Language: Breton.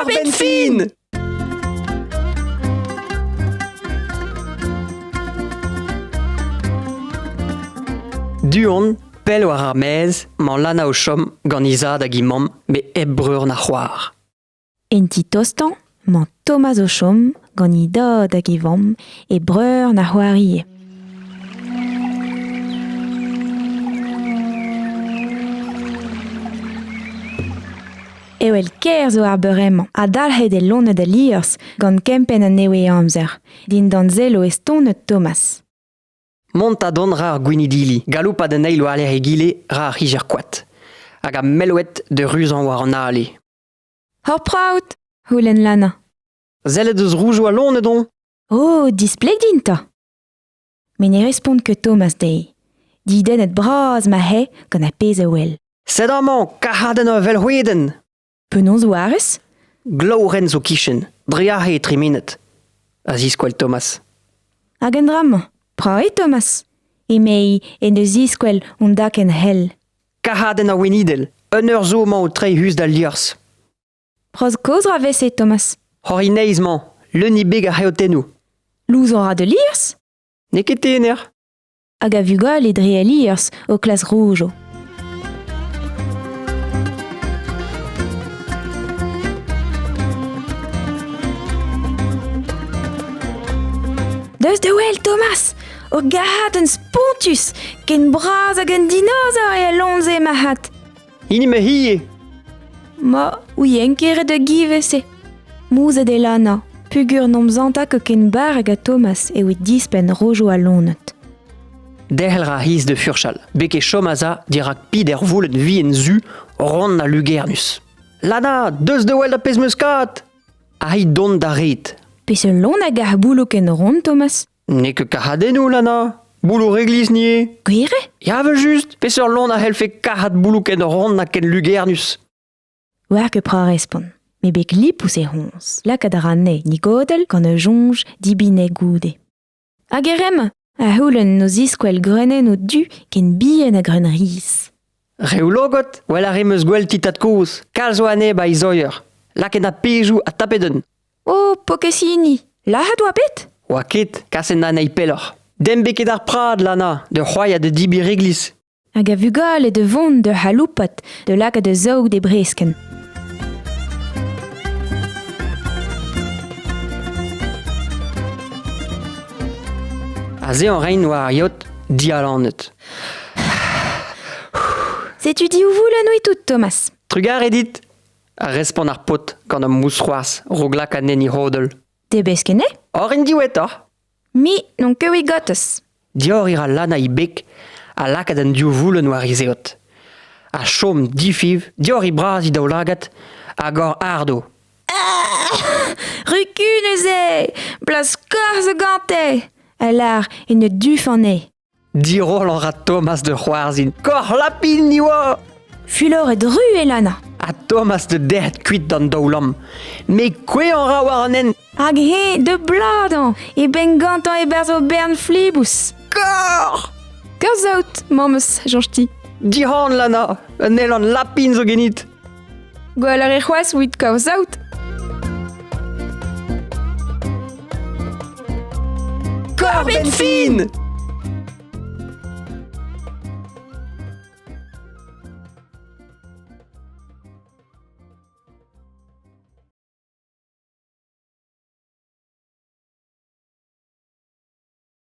ben fin! Duon, pel war ar mez, man lana o chom gant izad hag imam, me eb breur na c'hoar. En ti tostan, man Thomas o chom, gant i dad hag i vamm, e breur na c'hoarie. Ewel ker zo ar beuremman, a dalc'het e lone da liers gant kempen an newe amzer, din dan zelo e stonet Thomas. Mont a don ra ar gwinidili, galop a den eil o aler e gile ra ar hijer kwat, hag a melouet de ruzan war an ale. Hor praout, houlen lana. Zellet eus roujo a lone don? Oh, displeg dinta. Men ne respond ke Thomas dei. Di den et braz ma he gant a pez e wel. Sed amañ, kahaden a vel c'hweden! Penaos oares? Glav ren zo kichen, dreahe e 3 minut. A ziskwel Thomas. Hag en dram, prae Thomas. E mei en eus iskwel on dak en hel. Kahaden a wenidel, un eur zo man o 3 hus da liers. Proz kozra vese Thomas. Hor ineiz man, le ni beg a heotennou. Louz ora de liers? Ne ket tener. Hag a vugol e dre a liers o klas roujo. Deus de wel, Thomas! O gahat un spontus, ken braz hag un dinosaur e a lonze mahat. Ini me hie. Ma, ouien kere de givese. Mouzet e lana, pugur nomzanta ke ken bar hag a Thomas e oe dispen rojo a lonet. Derhel ra his de furchal, beke chomaza dirak pid er volet vi en zu ron na lugernus. Lana, deus de wel da pez muskat! A hi don da ret. Pe se lon hag ar boulou ken ron, Thomas? Ne ke kahadennou, Lana. Boulou reglis nie. Gwire? Ya vel just, pe seur lon a helfe kahat boulou ken ron na ken lugernus. War ke pra respon. Me bek lip ou se hons. La kadarane ni godel gant e jonj dibine goude. Hag erem, a houlen no ziskwel grenen o du ken bien a gren riz. Reoulogot, wel a remeus gwell titat koz. Kalzo ane ba izoyer. La ken a pejou a tapeden. Oh, pokesini, la ha doa bet? Oa ket, kasen na nei pelor. Dem beket ar prad, Lana, de c'hoia de dibi reglis. Hag a vugol e de vont de haloupat de laka de zoug de bresken. A ze an rein war yot dialanet. Setu di ou voulen oe tout, Thomas? Trugar edit. A respon ar pot gant am mousroaz roglak a neni hodel. De beskene? Or en diwet or. Mi, non ke oe gottes. Dior ira Lana i bek a lakad an diou voulen war izeot. A chom difiv, dior i braz i daoulagat hag or ardo. Rukuneze! Blas korze gante! Alar, en e duf an e. Dirol an ra Thomas de c'hoarzin. Kor lapin ni oa! Fulor e dru e lana. A Thomas de dert kuit dan daoulam. Me kwe an ra war an en. Hag he, de bladan, e ben gantan e berzo bern flibous. Kor! Kar zaout, mammes, jonchti. Dihan, Lana, un el an lapin zo genit. Gwell ar e c'hoaz ouit kav zaout. Kor ben fin!